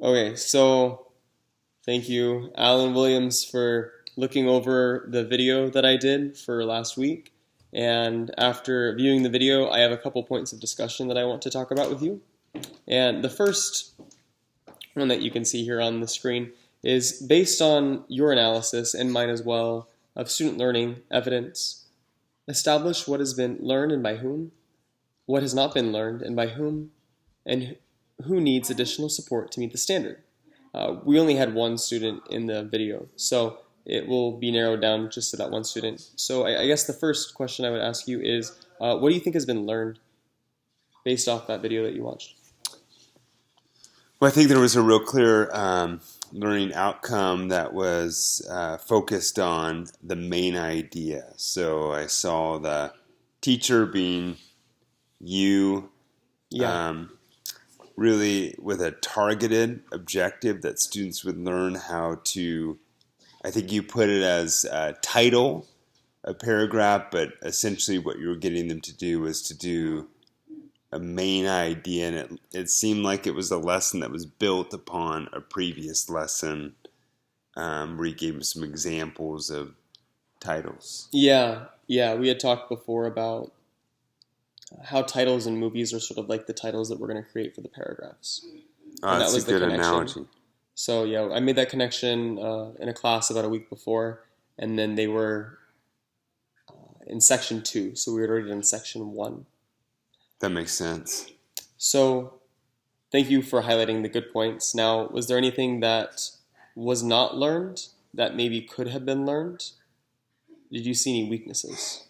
Okay, so thank you, Alan Williams, for looking over the video that I did for last week. And after viewing the video, I have a couple points of discussion that I want to talk about with you. And the first one that you can see here on the screen is based on your analysis and mine as well of student learning evidence. Establish what has been learned and by whom, what has not been learned and by whom, and who needs additional support to meet the standard. We only had one student in the video, so it will be narrowed down just to that one student. So I guess the first question I would ask you is, what do you think has been learned based off that video that you watched? Well, I think there was a real clear learning outcome that was focused on the main idea. So I saw the teacher being you, really with a targeted objective that students would learn how to, I think you put it as title a paragraph, but essentially what you were getting them to do was to do a main idea, and it seemed like it was a lesson that was built upon a previous lesson where you gave them some examples of titles. Yeah, we had talked before about how titles in movies are sort of like the titles that we're going to create for the paragraphs. Oh, that's a good analogy. So yeah, I made that connection in a class about a week before, and then they were in section 2, so we were already in section 1. That makes sense. So thank you for highlighting the good points. Now, was there anything that was not learned that maybe could have been learned? Did you see any weaknesses?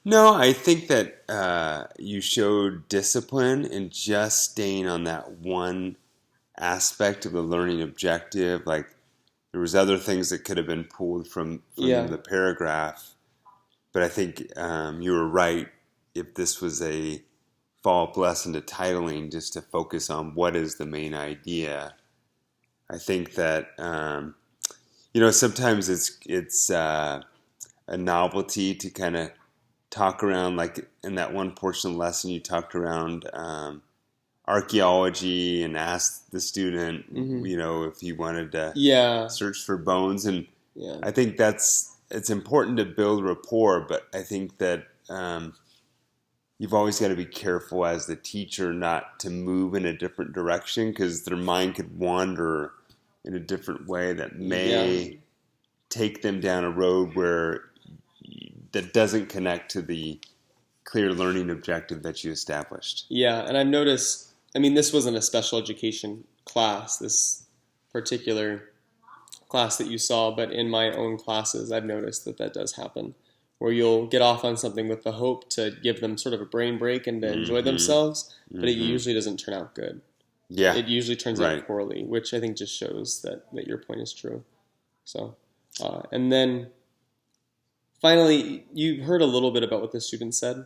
No, I think that you showed discipline in just staying on that one aspect of the learning objective. Like there was other things that could have been pulled from the paragraph, but I think you were right. If this was a follow-up lesson to titling, just to focus on what is the main idea, I think that sometimes it's a novelty to kind of talk around, like in that one portion of the lesson you talked around archaeology and asked the student, if he wanted to search for bones. And I think it's important to build rapport, but I think that you've always got to be careful as the teacher not to move in a different direction, because their mind could wander in a different way that may take them down a road that doesn't connect to the clear learning objective that you established. Yeah, and I've noticed, this wasn't a special education class, this particular class that you saw, but in my own classes, I've noticed that does happen, where you'll get off on something with the hope to give them sort of a brain break and to enjoy themselves, but it usually doesn't turn out good. Yeah, it usually turns out poorly, which I think just shows that your point is true. So, and then finally, you heard a little bit about what the student said,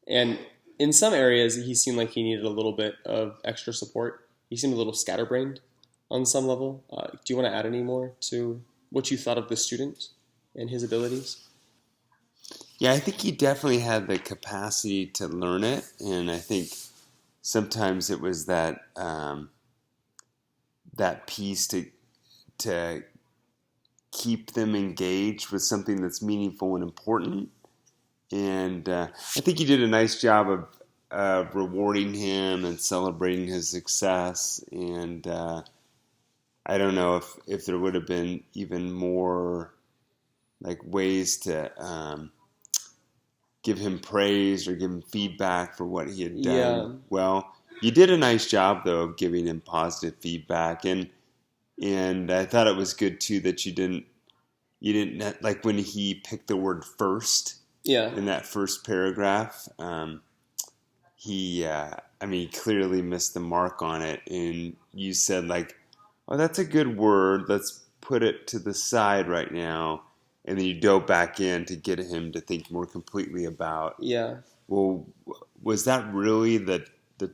and in some areas, he seemed like he needed a little bit of extra support. He seemed a little scatterbrained on some level. Do you want to add any more to what you thought of the student and his abilities? Yeah, I think he definitely had the capacity to learn it, and I think sometimes it was that piece to keep them engaged with something that's meaningful and important. And I think he did a nice job of rewarding him and celebrating his success. And I don't know if there would have been even more like ways to give him praise or give him feedback for what he had done. Yeah. Well, you did a nice job though of giving him positive feedback, and I thought it was good too that you didn't like when he picked the word first. Yeah. In that first paragraph, he clearly missed the mark on it, and you said like, "Oh, that's a good word. Let's put it to the side right now." And then you dove back in to get him to think more completely about. Yeah. Well, was that really the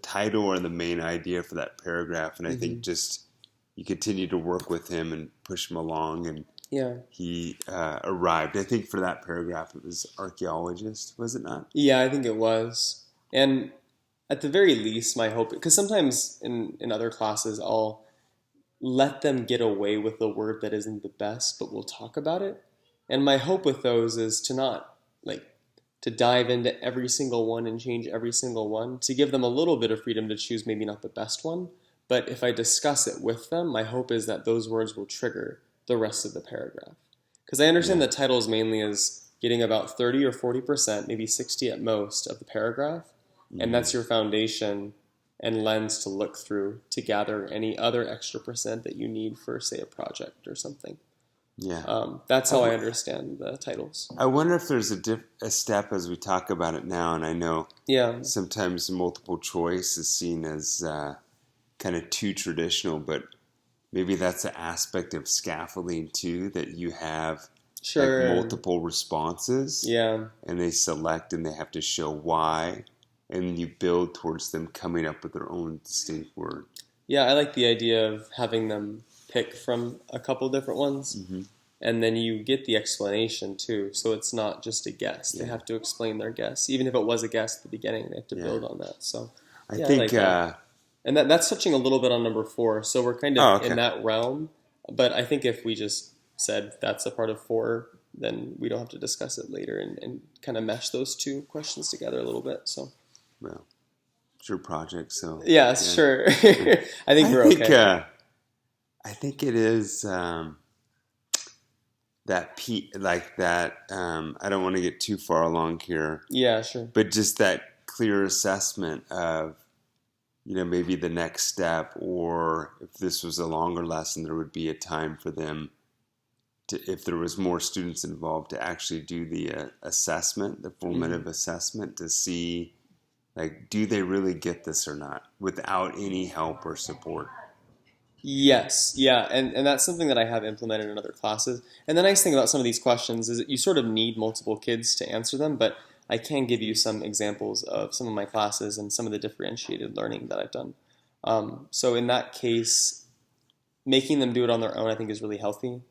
title or the main idea for that paragraph? And I think just you continue to work with him and push him along, and he arrived. I think for that paragraph it was archaeologist, was it not? Yeah, I think it was. And at the very least, my hope, because sometimes in other classes, I'll let them get away with a word that isn't the best, but we'll talk about it. And my hope with those is to not like to dive into every single one and change every single one, to give them a little bit of freedom to choose maybe not the best one. But if I discuss it with them, my hope is that those words will trigger the rest of the paragraph. Because I understand that titles mainly is getting about 30 or 40%, maybe 60 at most, of the paragraph. And that's your foundation and lens to look through to gather any other extra percent that you need for, say, a project or something. Yeah. That's how I understand the titles. I wonder if there's a step as we talk about it now, and I know sometimes multiple choice is seen as kind of too traditional, but maybe that's an aspect of scaffolding too, that you have like multiple responses, and they select and they have to show why, and you build towards them coming up with their own distinct word. Yeah, I like the idea of having them pick from a couple different ones, and then you get the explanation too, so it's not just a guess. They have to explain their guess. Even if it was a guess at the beginning, they have to build on that. So I think... and that's touching a little bit on number 4, so we're kind of in that realm, but I think if we just said that's a part of 4, then we don't have to discuss it later and kind of mesh those two questions together a little bit. So, well, it's your project, so... Yeah, sure. I think we're okay. I think it is like that. I don't want to get too far along here. Yeah, sure. But just that clear assessment of, maybe the next step, or if this was a longer lesson, there would be a time for them to, if there was more students involved, to actually do the assessment, the formative assessment, to see, like, do they really get this or not, without any help or support. Yes, yeah, and that's something that I have implemented in other classes. And the nice thing about some of these questions is that you sort of need multiple kids to answer them, but I can give you some examples of some of my classes and some of the differentiated learning that I've done. So in that case, making them do it on their own I think is really healthy.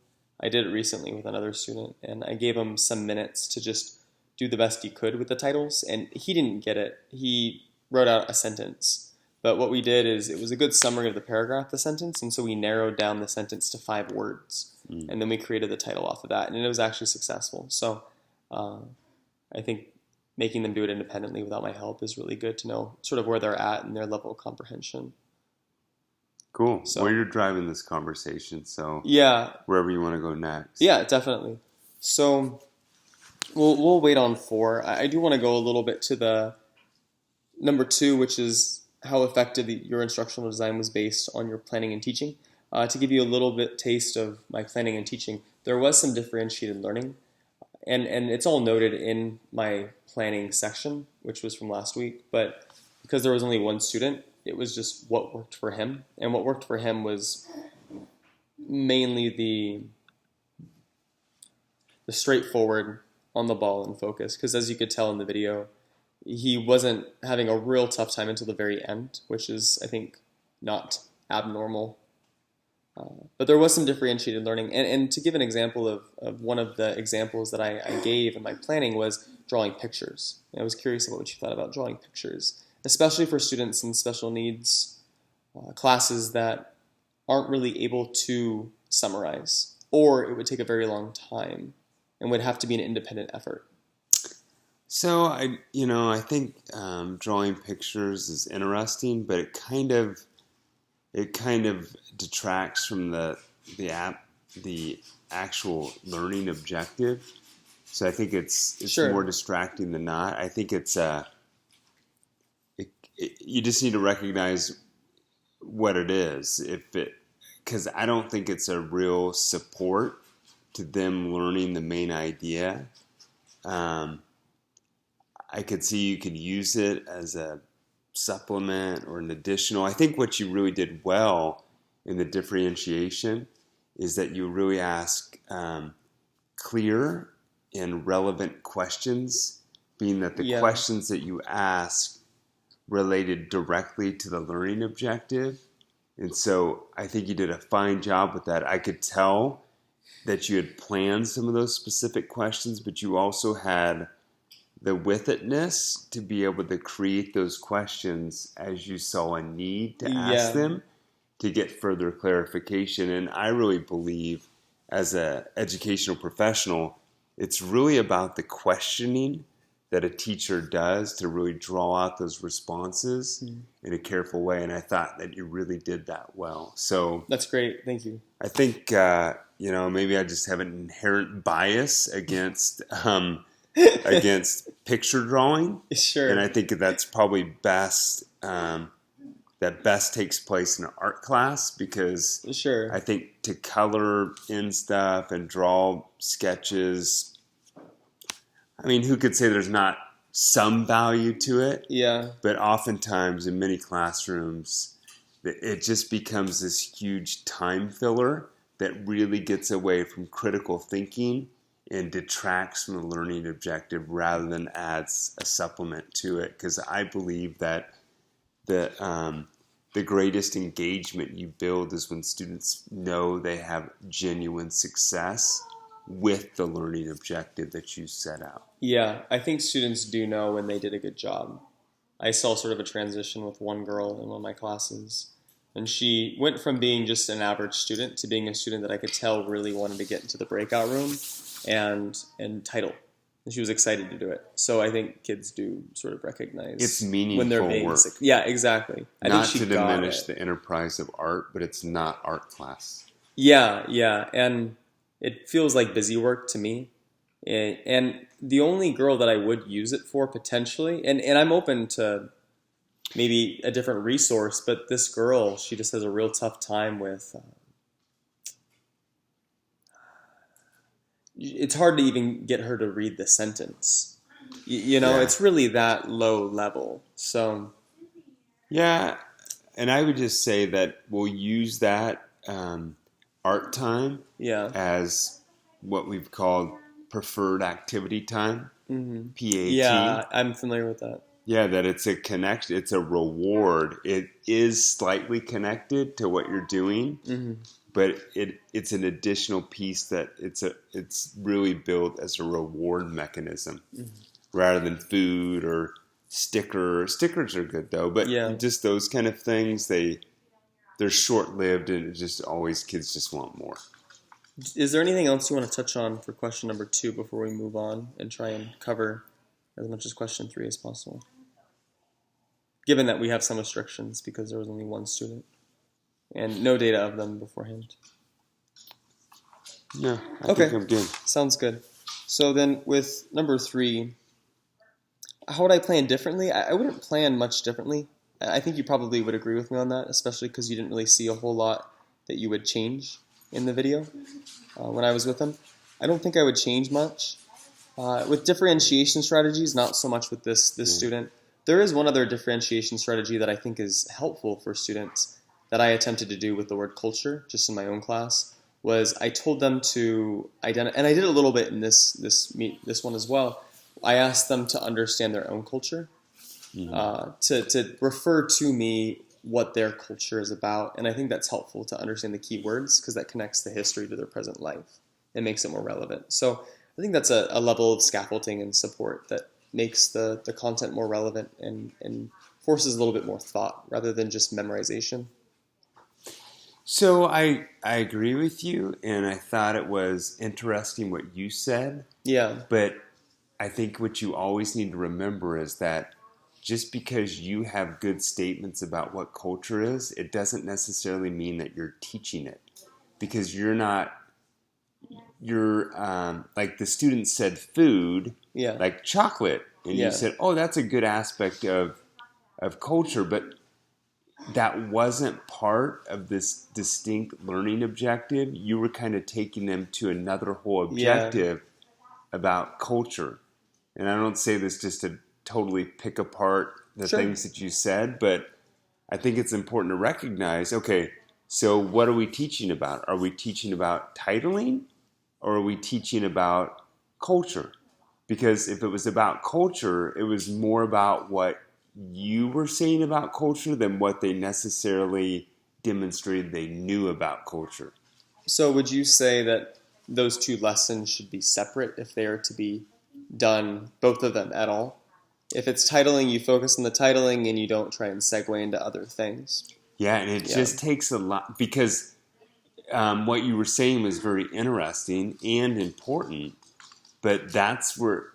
I did it recently with another student, and I gave him some minutes to just do the best he could with the titles, and he didn't get it. He wrote out a sentence. But what we did is it was a good summary of the paragraph, the sentence, and so we narrowed down the sentence to 5 words. And then we created the title off of that, and it was actually successful. So I think making them do it independently without my help is really good to know sort of where they're at and their level of comprehension. Cool. So, well, you're driving this conversation, so wherever you want to go next. Yeah, definitely. So we'll wait on 4. I do want to go a little bit to the number 2, which is how effective your instructional design was based on your planning and teaching. To give you a little bit taste of my planning and teaching, there was some differentiated learning, and it's all noted in my planning section, which was from last week. But because there was only one student, it was just what worked for him, and what worked for him was mainly the straightforward, on the ball and focus. Because as you could tell in the video, he wasn't having a real tough time until the very end, which is, I think, not abnormal. But there was some differentiated learning. And to give an example of one of the examples that I gave in my planning was drawing pictures. And I was curious about what you thought about drawing pictures, especially for students in special needs classes that aren't really able to summarize, or it would take a very long time and would have to be an independent effort. So I think drawing pictures is interesting, but it kind of detracts from the actual learning objective. So I think it's more distracting than not. I think it's you just need to recognize what it is, because I don't think it's a real support to them learning the main idea. I could see you could use it as a supplement or an additional. I think what you really did well in the differentiation is that you really ask clear and relevant questions, being that the questions that you ask related directly to the learning objective. And so I think you did a fine job with that. I could tell that you had planned some of those specific questions, but you also had the with itness to be able to create those questions as you saw a need to ask them to get further clarification. And I really believe as an educational professional, it's really about the questioning that a teacher does to really draw out those responses in a careful way. And I thought that you really did that well. So that's great. Thank you. I think, maybe I just have an inherent bias against against picture drawing. Sure. And I think that's probably best, that best takes place in an art class, because sure. I think to color in stuff and draw sketches, I mean, who could say there's not some value to it? Yeah. But oftentimes in many classrooms, it just becomes this huge time filler that really gets away from critical thinking and detracts from the learning objective rather than adds a supplement to it. Because I believe that the greatest engagement you build is when students know they have genuine success with the learning objective that you set out. Yeah, I think students do know when they did a good job. I saw sort of a transition with one girl in one of my classes, and she went from being just an average student to being a student that I could tell really wanted to get into the breakout room and title. And she was excited to do it. So I think kids do sort of recognize it's meaningful when they're being work. Yeah, exactly. Not to diminish the enterprise of art, but it's not art class. Yeah, and it feels like busy work to me. And the only girl that I would use it for potentially, and I'm open to maybe a different resource, but this girl, she just has a real tough time with, it's hard to even get her to read the sentence. It's really that low level. So, yeah, and I would just say that we'll use that art time as what we've called preferred activity time, PAT. Yeah, I'm familiar with that. Yeah, that it's a connection, it's a reward. It is slightly connected to what you're doing, but it's an additional piece that it's really built as a reward mechanism rather than food or stickers. Stickers are good though, but just those kind of things, they're short-lived, and kids just want more. Is there anything else you want to touch on for question number 2 before we move on and try and cover as much as question 3 as possible? Given that we have some restrictions because there was only one student and no data of them beforehand. No, I think I'm good. Sounds good. So then with number 3, how would I plan differently? I wouldn't plan much differently. I think you probably would agree with me on that, especially because you didn't really see a whole lot that you would change in the video when I was with them. I don't think I would change much. With differentiation strategies, not so much with this student. There is one other differentiation strategy that I think is helpful for students that I attempted to do with the word culture, just in my own class, was I told them to identify, and I did a little bit in this one as well. I asked them to understand their own culture, to refer to me what their culture is about, and I think that's helpful to understand the key words because that connects the history to their present life and makes it more relevant. So I think that's a level of scaffolding and support that makes the content more relevant and forces a little bit more thought rather than just memorization. So I agree with you, and I thought it was interesting what you said. Yeah. But I think what you always need to remember is that just because you have good statements about what culture is, it doesn't necessarily mean that you're teaching it. Because you're like the student said food, like chocolate. And you said, oh, that's a good aspect of culture, but that wasn't part of this distinct learning objective. You were kind of taking them to another whole objective about culture. And I don't say this just to totally pick apart the things that you said, but I think it's important to recognize, okay, so what are we teaching about? Are we teaching about titling, or are we teaching about culture? Because if it was about culture, it was more about what you were saying about culture than what they necessarily demonstrated they knew about culture. So would you say that those two lessons should be separate if they are to be done, both of them at all. If it's titling, you focus on the titling and you don't try and segue into other things. Yeah, and it just takes a lot, because what you were saying was very interesting and important, but that's where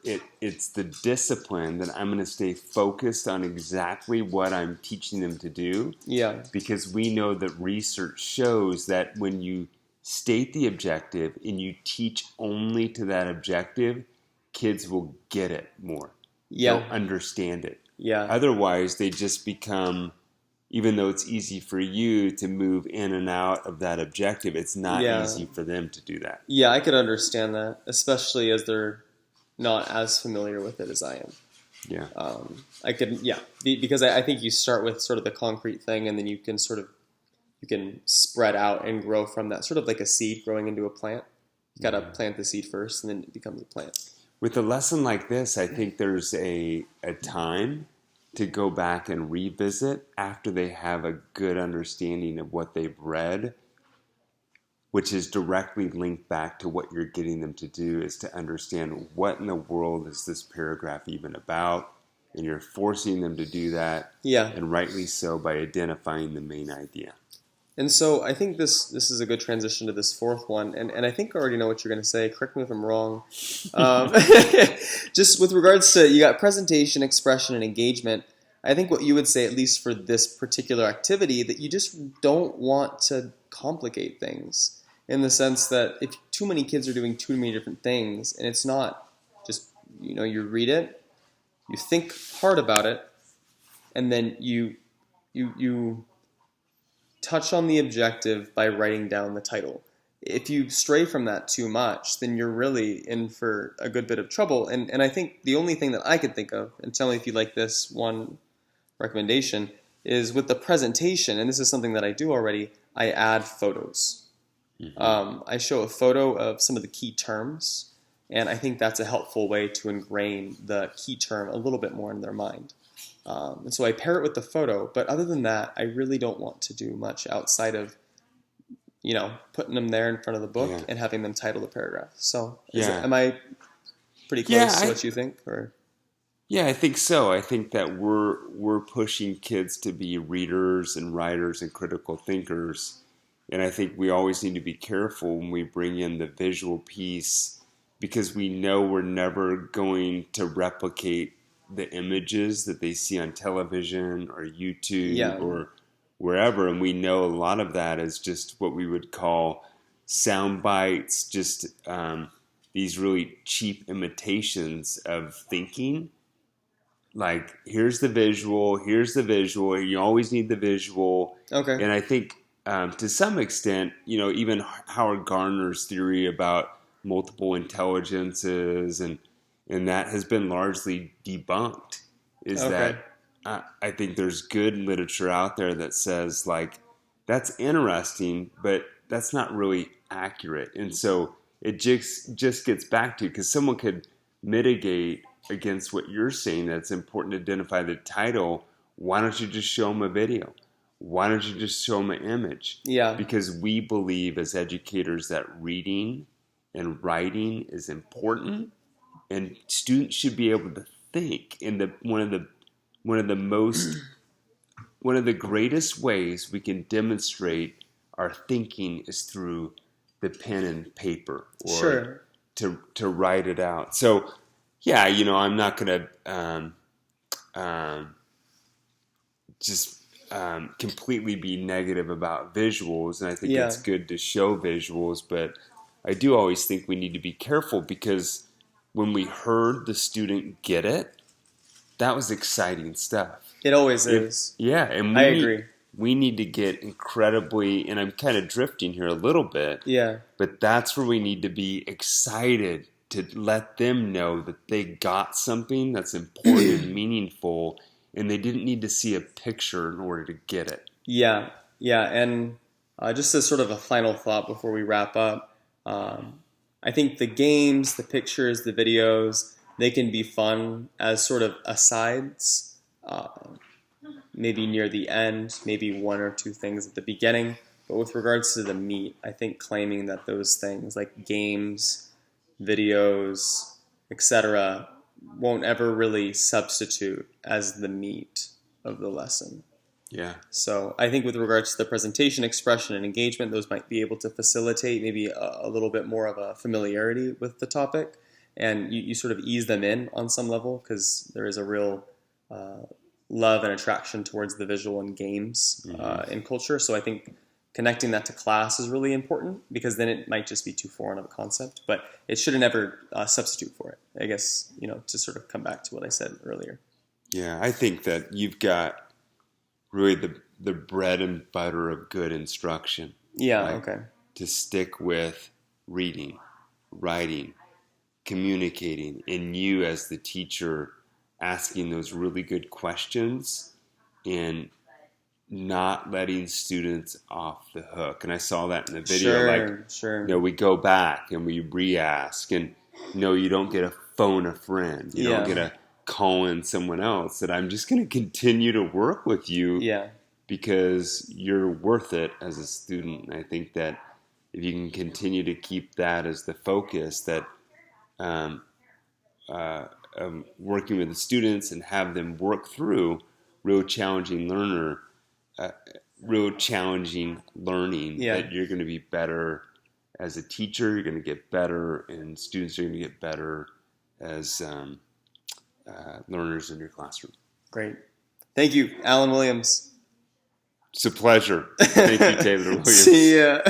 it's the discipline that I'm going to stay focused on exactly what I'm teaching them to do. Yeah. Because we know that research shows that when you state the objective and you teach only to that objective, kids will get it more. Yeah. They'll understand it. Yeah. Otherwise, they just become, even though it's easy for you to move in and out of that objective, it's not easy for them to do that. Yeah, I could understand that, especially as they're not as familiar with it as I am. Yeah. Because I think you start with sort of the concrete thing, and then you can spread out and grow from that, sort of like a seed growing into a plant. You got to plant the seed first, and then it becomes a plant. With a lesson like this, I think there's a time to go back and revisit after they have a good understanding of what they've read, which is directly linked back to what you're getting them to do, is to understand what in the world is this paragraph even about, and you're forcing them to do that, and rightly so, by identifying the main idea. And so I think this is a good transition to this fourth one, and I think I already know what you're going to say. Correct me if I'm wrong. Just with regards to, you got presentation, expression, and engagement, I think what you would say, at least for this particular activity, that you just don't want to complicate things, in the sense that if too many kids are doing too many different things, and it's not just, you read it, you think hard about it, and then you touch on the objective by writing down the title. If you stray from that too much, then you're really in for a good bit of trouble. And I think the only thing that I could think of, and tell me if you like this one recommendation, is with the presentation, and this is something that I do already, I add photos. Mm-hmm. I show a photo of some of the key terms, and I think that's a helpful way to ingrain the key term a little bit more in their mind. And so I pair it with the photo, but other than that, I really don't want to do much outside of, putting them there in front of the book and having them title the paragraph. So am I pretty close to what you think? Or? Yeah, I think so. I think that we're pushing kids to be readers and writers and critical thinkers. And I think we always need to be careful when we bring in the visual piece, because we know we're never going to replicate the images that they see on television or YouTube or wherever. And we know a lot of that is just what we would call sound bites, just these really cheap imitations of thinking. Like, here's the visual, you always need the visual. Okay. And I think to some extent, even Howard Gardner's theory about multiple intelligences and that has been largely debunked, that I think there's good literature out there that says, like, that's interesting, but that's not really accurate. And so it just gets back to, because someone could mitigate against what you're saying, that it's important to identify the title. Why don't you just show them a video? Why don't you just show them an image? Yeah. Because we believe as educators that reading and writing is important, and students should be able to think. And one of the greatest ways we can demonstrate our thinking is through the pen and paper, or to write it out. So, yeah, I'm not going to just completely be negative about visuals, and I think it's good to show visuals, but I do always think we need to be careful, because when we heard the student get it, that was exciting stuff. It always is. Yeah, and I agree. We need to get incredibly, and I'm kind of drifting here a little bit, but that's where we need to be excited to let them know that they got something that's important and meaningful, and they didn't need to see a picture in order to get it. Yeah, and just as sort of a final thought before we wrap up, I think the games, the pictures, the videos, they can be fun as sort of asides, maybe near the end, maybe one or two things at the beginning. But with regards to the meat, I think claiming that those things like games, videos, etc., won't ever really substitute as the meat of the lesson. Yeah. So I think with regards to the presentation, expression, and engagement, those might be able to facilitate maybe a little bit more of a familiarity with the topic, and you sort of ease them in on some level because there is a real love and attraction towards the visual and games in culture. So I think connecting that to class is really important because then it might just be too foreign of a concept, but it shouldn't ever substitute for it. I guess, to sort of come back to what I said earlier. Yeah, I think that you've got really the bread and butter of good instruction. Yeah, okay. To stick with reading, writing, communicating, and you as the teacher asking those really good questions and not letting students off the hook. And I saw that in the video. Sure. We go back and we re-ask, and you don't get a phone a friend. You don't get a call in someone else. That I'm just going to continue to work with you because you're worth it as a student. And I think that if you can continue to keep that as the focus, that working with the students and have them work through real challenging learning, that you're going to be better as a teacher, you're going to get better, and students are going to get better as learners in your classroom. Great. Thank you, Alan Williams. It's a pleasure. Thank you, Taylor Williams. See ya.